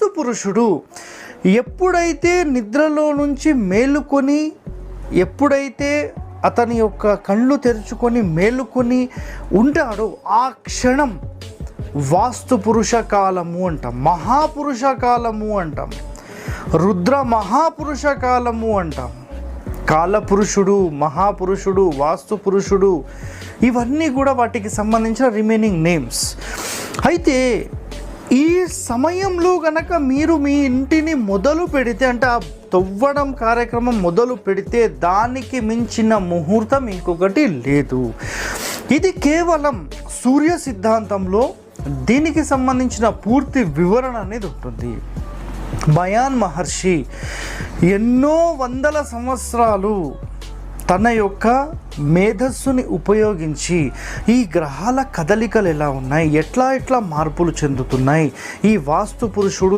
వాస్తు పురుషుడు ఎప్పుడైతే నిద్రలో నుంచి మేలుకొని, ఎప్పుడైతే అతని యొక్క కళ్ళు తెరుచుకొని మేలుకొని ఉంటాడో ఆ క్షణం వాస్తు పురుష కాలము అంటాం, మహాపురుష కాలము అంటాం, రుద్ర మహాపురుష కాలము అంటాం. కాలపురుషుడు, మహాపురుషుడు, వాస్తు పురుషుడు, ఇవన్నీ కూడా వాటికి సంబంధించిన రిమైనింగ్ నేమ్స్. అయితే ఈ సమయంలో గనక మీరు మీ ఇంటిని మొదలు పెడితే, అంటే ఆ తవ్వడం కార్యక్రమం మొదలు పెడితే, దానికి మించిన ముహూర్తం ఇంకొకటి లేదు. ఇది కేవలం సూర్య సిద్ధాంతంలో దీనికి సంబంధించిన పూర్తి వివరణ అనేది ఉంటుంది. మయాన్ మహర్షి ఎన్నో వందల సంవత్సరాలు తన యొక్క మేధస్సుని ఉపయోగించి ఈ గ్రహాల కదలికలు ఎలా ఉన్నాయి, ఎట్లా మార్పులు చెందుతున్నాయి, ఈ వాస్తు పురుషుడు